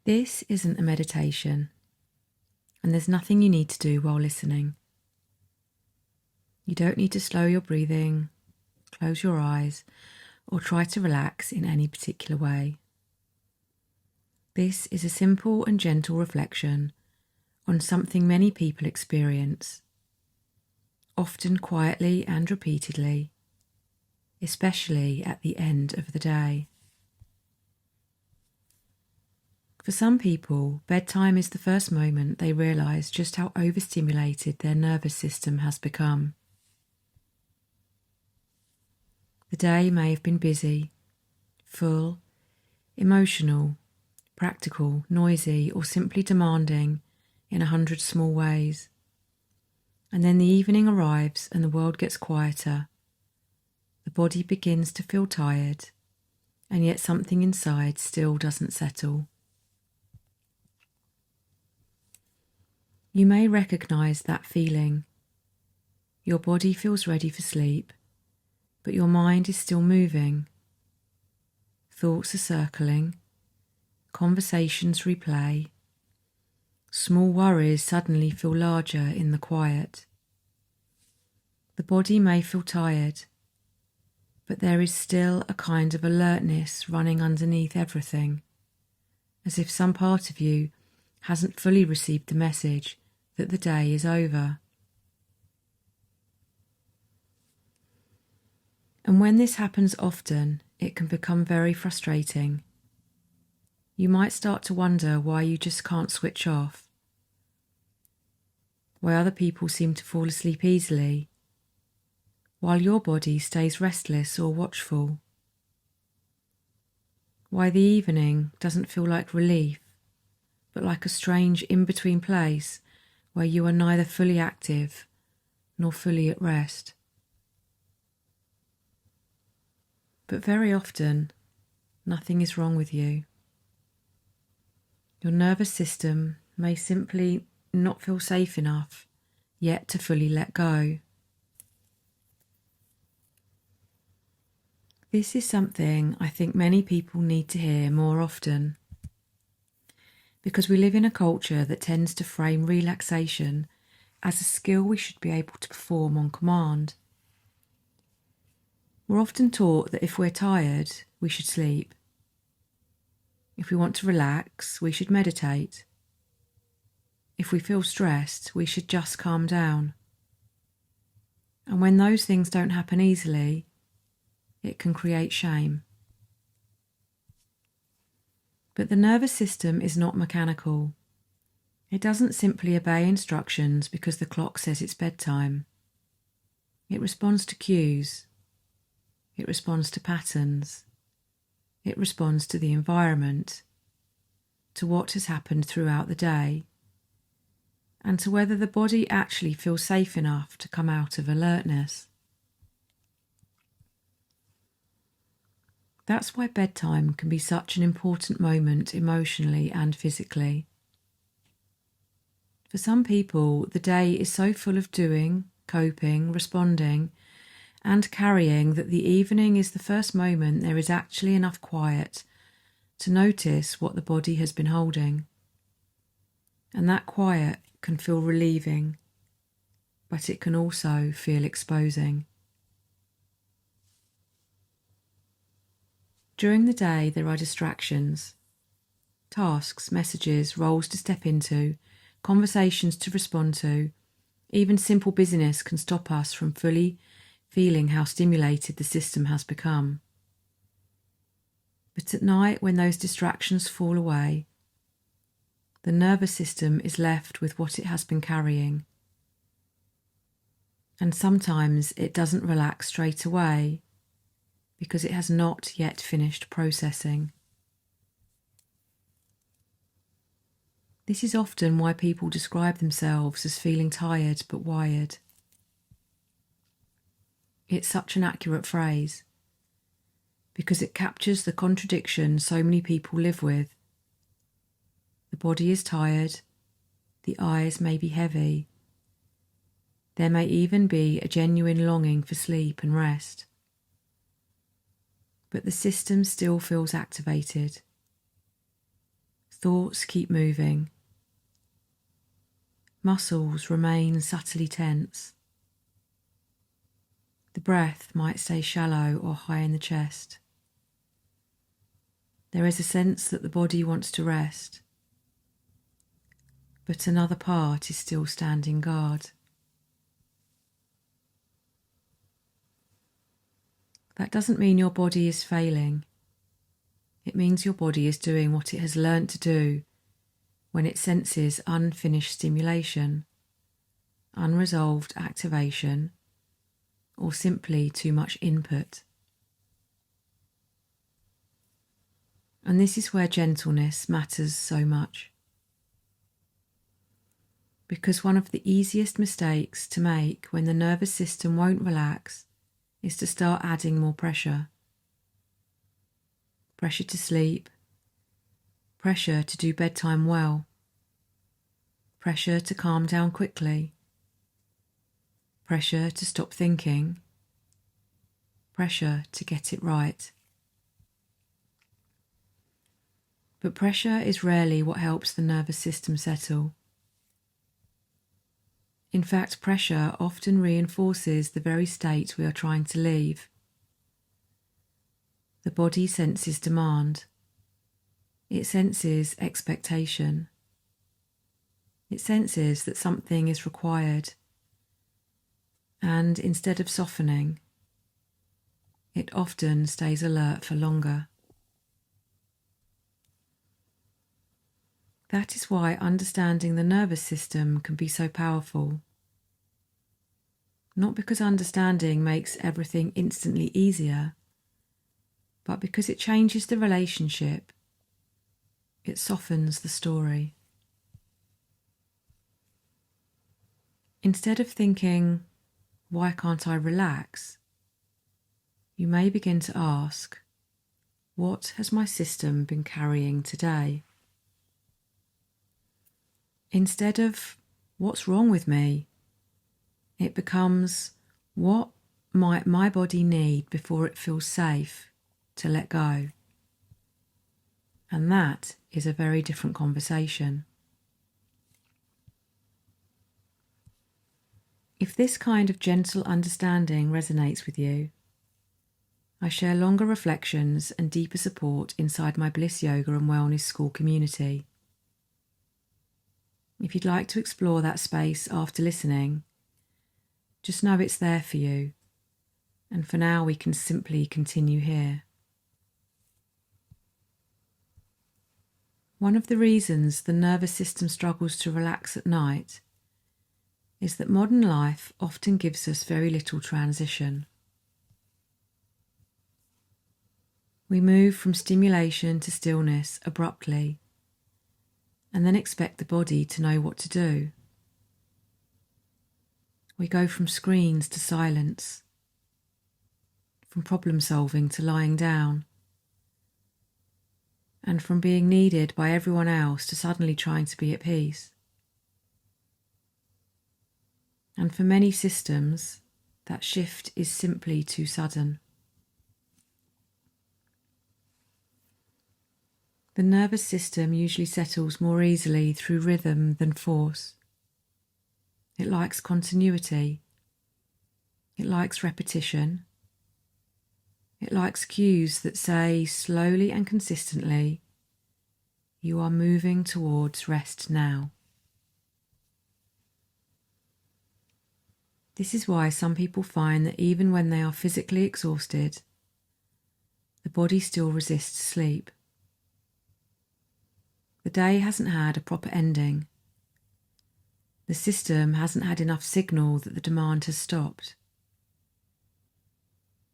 This isn't a meditation, and there's nothing you need to do while listening. You don't need to slow your breathing, close your eyes, or try to relax in any particular way. This is a simple and gentle reflection on something many people experience, often quietly and repeatedly, especially at the end of the day. For some people, bedtime is the first moment they realise just how overstimulated their nervous system has become. The day may have been busy, full, emotional, practical, noisy, or simply demanding in 100 small ways. And then the evening arrives and the world gets quieter. The body begins to feel tired, and yet something inside still doesn't settle. You may recognise that feeling. Your body feels ready for sleep, but your mind is still moving. Thoughts are circling, conversations replay. Small worries suddenly feel larger in the quiet. The body may feel tired, but there is still a kind of alertness running underneath everything, as if some part of you hasn't fully received the message that the day is over. And when this happens often, it can become very frustrating. You might start to wonder why you just can't switch off, why other people seem to fall asleep easily, while your body stays restless or watchful, why the evening doesn't feel like relief, but like a strange in-between place where you are neither fully active nor fully at rest. But very often, nothing is wrong with you. Your nervous system may simply not feel safe enough yet to fully let go. This is something I think many people need to hear more often, because we live in a culture that tends to frame relaxation as a skill we should be able to perform on command. We're often taught that if we're tired, we should sleep. If we want to relax, we should meditate. If we feel stressed, we should just calm down. And when those things don't happen easily, it can create shame. But the nervous system is not mechanical. It doesn't simply obey instructions because the clock says it's bedtime. It responds to cues. It responds to patterns. It responds to the environment, to what has happened throughout the day, and to whether the body actually feels safe enough to come out of alertness. That's why bedtime can be such an important moment emotionally and physically. For some people, the day is so full of doing, coping, responding, and carrying that the evening is the first moment there is actually enough quiet to notice what the body has been holding. And that quiet can feel relieving, but it can also feel exposing. During the day, there are distractions, tasks, messages, roles to step into, conversations to respond to. Even simple busyness can stop us from fully feeling how stimulated the system has become. But at night, when those distractions fall away, the nervous system is left with what it has been carrying. And sometimes it doesn't relax straight away because it has not yet finished processing. This is often why people describe themselves as feeling tired but wired. It's such an accurate phrase because it captures the contradiction so many people live with. The body is tired, the eyes may be heavy. There may even be a genuine longing for sleep and rest. But the system still feels activated. Thoughts keep moving. Muscles remain subtly tense. The breath might stay shallow or high in the chest. There is a sense that the body wants to rest, but another part is still standing guard. That doesn't mean your body is failing. It means your body is doing what it has learnt to do when it senses unfinished stimulation, unresolved activation, or simply too much input. And this is where gentleness matters so much. Because one of the easiest mistakes to make when the nervous system won't relax is to start adding more pressure. Pressure to sleep, pressure to do bedtime well, pressure to calm down quickly, pressure to stop thinking, pressure to get it right. But pressure is rarely what helps the nervous system settle. In fact, pressure often reinforces the very state we are trying to leave. The body senses demand. It senses expectation. It senses that something is required. And instead of softening, it often stays alert for longer. That is why understanding the nervous system can be so powerful. Not because understanding makes everything instantly easier, but because it changes the relationship. It softens the story. Instead of thinking, why can't I relax? You may begin to ask, what has my system been carrying today? Instead of, what's wrong with me? It becomes, what might my body need before it feels safe to let go? And that is a very different conversation. If this kind of gentle understanding resonates with you, I share longer reflections and deeper support inside my Bliss Yoga and Wellness School community. If you'd like to explore that space after listening, just know it's there for you, and for now we can simply continue here. One of the reasons the nervous system struggles to relax at night is that modern life often gives us very little transition. We move from stimulation to stillness abruptly, and then expect the body to know what to do. We go from screens to silence, from problem solving to lying down, and from being needed by everyone else to suddenly trying to be at peace. And for many systems, that shift is simply too sudden. The nervous system usually settles more easily through rhythm than force. It likes continuity. It likes repetition. It likes cues that say slowly and consistently, you are moving towards rest now. This is why some people find that even when they are physically exhausted, the body still resists sleep. The day hasn't had a proper ending. The system hasn't had enough signal that the demand has stopped.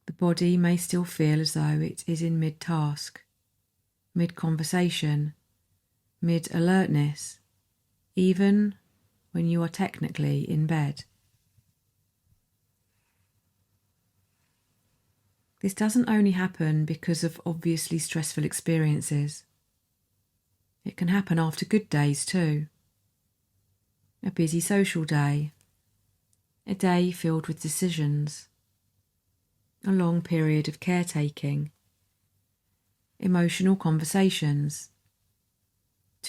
The body may still feel as though it is in mid-task, mid-conversation, mid-alertness, even when you are technically in bed. This doesn't only happen because of obviously stressful experiences. It can happen after good days too. A busy social day, a day filled with decisions, a long period of caretaking, emotional conversations,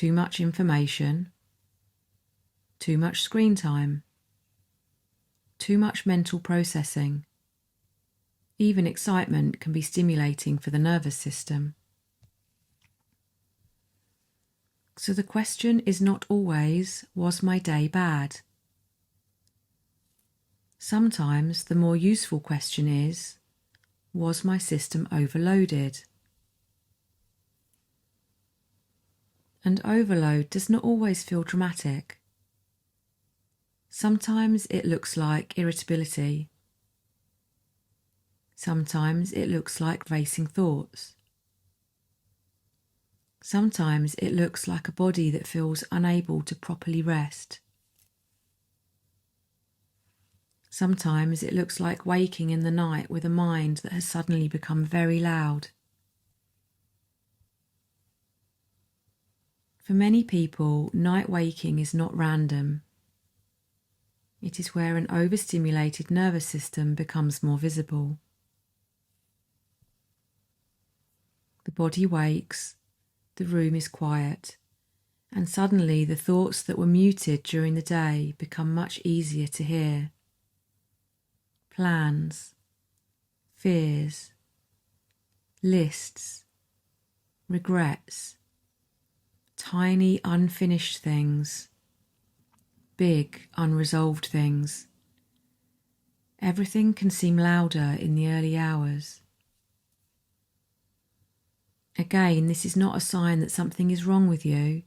too much information, too much screen time, too much mental processing. Even excitement can be stimulating for the nervous system. So the question is not always, was my day bad? Sometimes the more useful question is, was my system overloaded? And overload does not always feel dramatic. Sometimes it looks like irritability. Sometimes it looks like racing thoughts. Sometimes it looks like a body that feels unable to properly rest. Sometimes it looks like waking in the night with a mind that has suddenly become very loud. For many people, night waking is not random. It is where an overstimulated nervous system becomes more visible. The body wakes, the room is quiet, and suddenly the thoughts that were muted during the day become much easier to hear. Plans, fears, lists, regrets, tiny unfinished things, big unresolved things. Everything can seem louder in the early hours. Again, this is not a sign that something is wrong with you.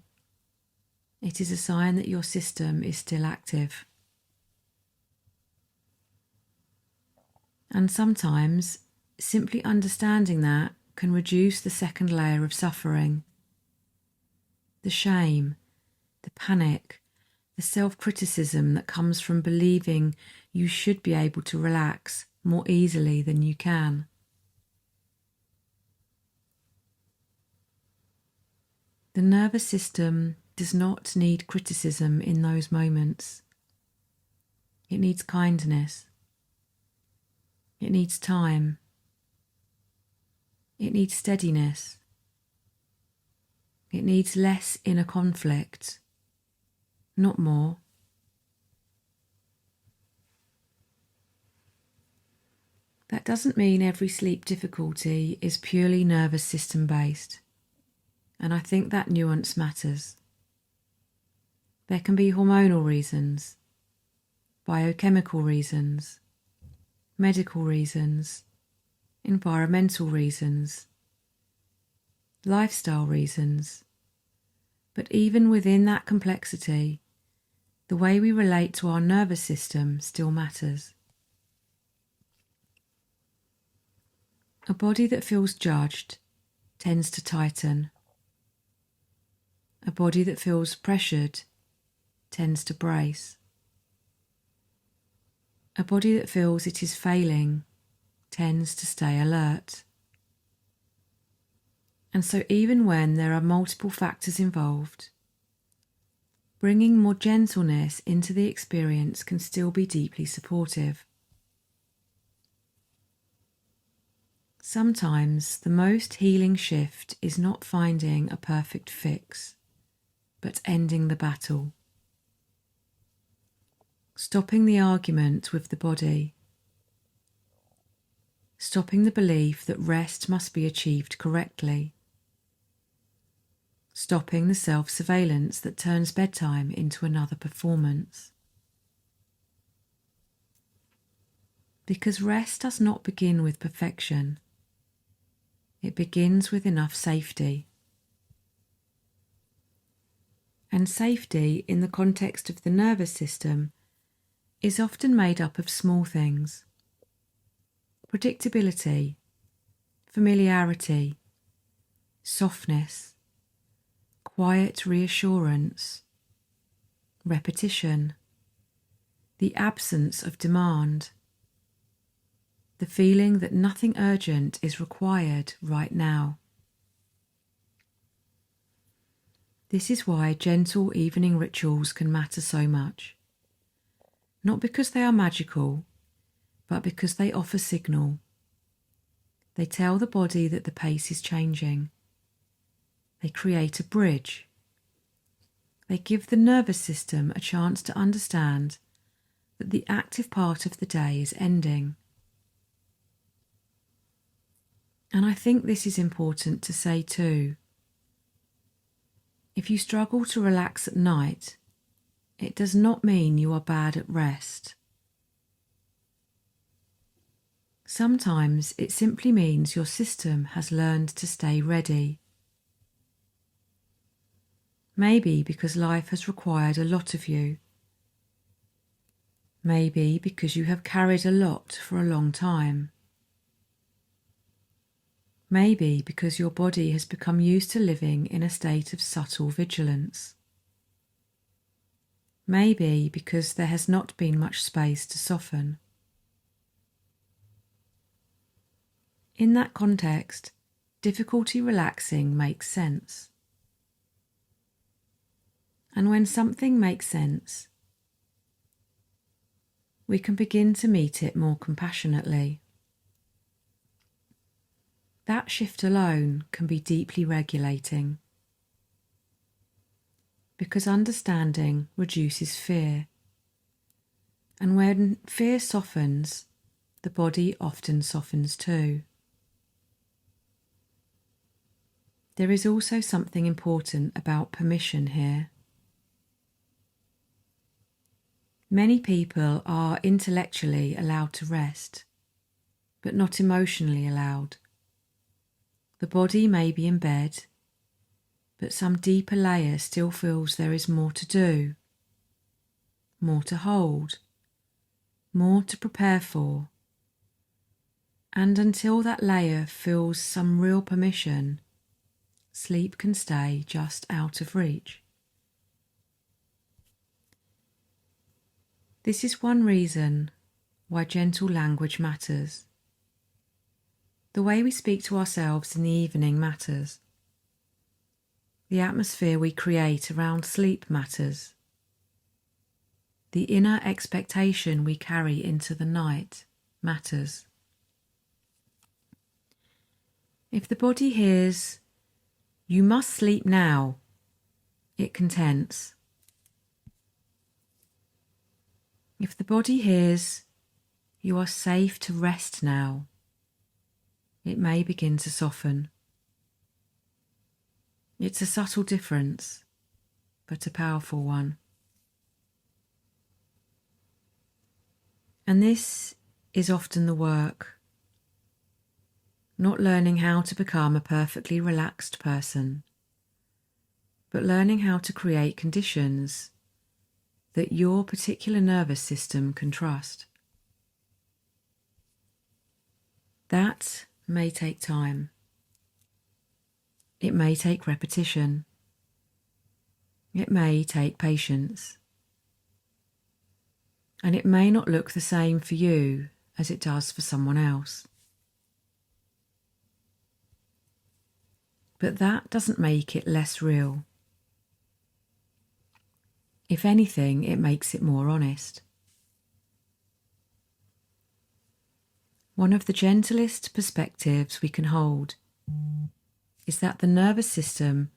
It is a sign that your system is still active. And sometimes, simply understanding that can reduce the second layer of suffering. The shame, the panic, the self-criticism that comes from believing you should be able to relax more easily than you can. The nervous system does not need criticism in those moments. It needs kindness. It needs time. It needs steadiness. It needs less inner conflict, not more. That doesn't mean every sleep difficulty is purely nervous system based, and I think that nuance matters. There can be hormonal reasons, biochemical reasons, medical reasons, environmental reasons, lifestyle reasons, but even within that complexity, the way we relate to our nervous system still matters. A body that feels judged tends to tighten. A body that feels pressured tends to brace. A body that feels it is failing tends to stay alert. And so even when there are multiple factors involved, bringing more gentleness into the experience can still be deeply supportive. Sometimes the most healing shift is not finding a perfect fix, but ending the battle. Stopping the argument with the body. Stopping the belief that rest must be achieved correctly. Stopping the self-surveillance that turns bedtime into another performance. Because rest does not begin with perfection. It begins with enough safety. And safety in the context of the nervous system is often made up of small things. Predictability, familiarity, softness, quiet reassurance, repetition, the absence of demand, the feeling that nothing urgent is required right now. This is why gentle evening rituals can matter so much. Not because they are magical, but because they offer signal. They tell the body that the pace is changing. They create a bridge, They give the nervous system a chance to understand that the active part of the day is ending. And I think this is important to say too. If you struggle to relax at night, it does not mean you are bad at rest. Sometimes it simply means your system has learned to stay ready. Maybe because life has required a lot of you. Maybe because you have carried a lot for a long time. Maybe because your body has become used to living in a state of subtle vigilance. Maybe because there has not been much space to soften. In that context, difficulty relaxing makes sense. And when something makes sense, we can begin to meet it more compassionately. That shift alone can be deeply regulating, because understanding reduces fear, and when fear softens, the body often softens too. There is also something important about permission here. Many people are intellectually allowed to rest, but not emotionally allowed. The body may be in bed, but some deeper layer still feels there is more to do, more to hold, more to prepare for. And until that layer feels some real permission, sleep can stay just out of reach. This is one reason why gentle language matters. The way we speak to ourselves in the evening matters. The atmosphere we create around sleep matters. The inner expectation we carry into the night matters. If the body hears, "You must sleep now," it can tense. If the body hears, "You are safe to rest now," it may begin to soften. It's a subtle difference, but a powerful one. And this is often the work. Not learning how to become a perfectly relaxed person, but learning how to create conditions that your particular nervous system can trust. That may take time. It may take repetition. It may take patience. And it may not look the same for you as it does for someone else. But that doesn't make it less real. If anything, it makes it more honest. One of the gentlest perspectives we can hold is that the nervous system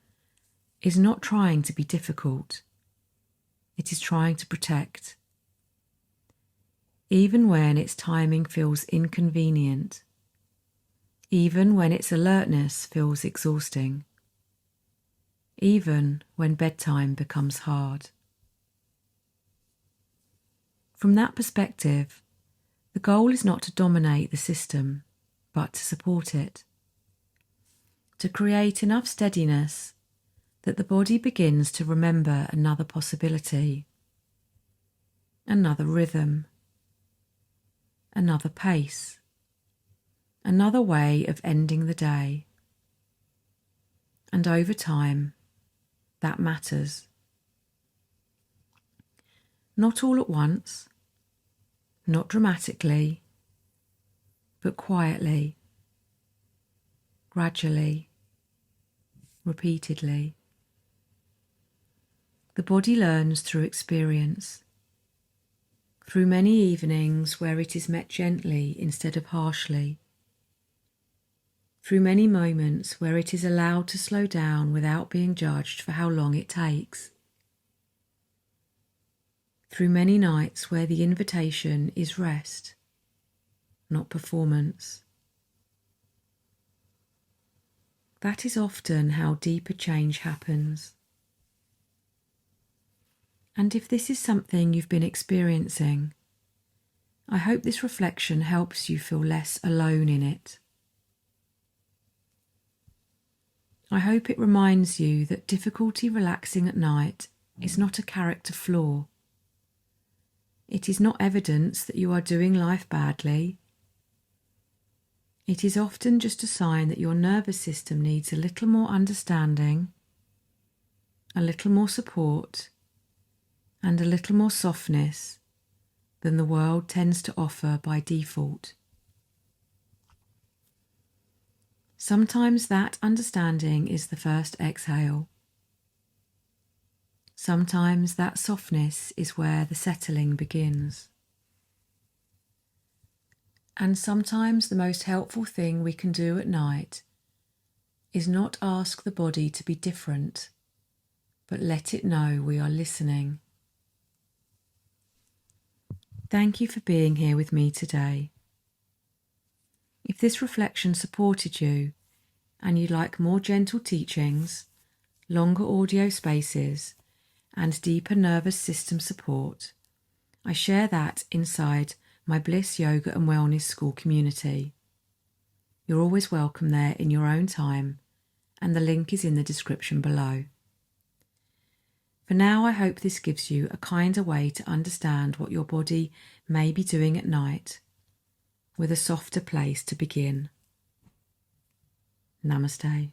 is not trying to be difficult. It is trying to protect. Even when its timing feels inconvenient, even when its alertness feels exhausting, even when bedtime becomes hard. From that perspective, the goal is not to dominate the system, but to support it, to create enough steadiness that the body begins to remember another possibility, another rhythm, another pace, another way of ending the day. And over time, that matters. Not all at once, not dramatically, but quietly, gradually, repeatedly. The body learns through experience, through many evenings where it is met gently instead of harshly, through many moments where it is allowed to slow down without being judged for how long it takes. through many nights where the invitation is rest, not performance. That is often how deeper change happens. And if this is something you've been experiencing, I hope this reflection helps you feel less alone in it. I hope it reminds you that difficulty relaxing at night is not a character flaw. It is not evidence that you are doing life badly. It is often just a sign that your nervous system needs a little more understanding, a little more support, and a little more softness than the world tends to offer by default. Sometimes that understanding is the first exhale. Sometimes that softness is where the settling begins. And sometimes the most helpful thing we can do at night is not ask the body to be different, but let it know we are listening. Thank you for being here with me today. If this reflection supported you and you'd like more gentle teachings, longer audio spaces, and deeper nervous system support, I share that inside my Bliss Yoga and Wellness School community. You're always welcome there in your own time, and the link is in the description below. For now, I hope this gives you a kinder way to understand what your body may be doing at night, with a softer place to begin. Namaste.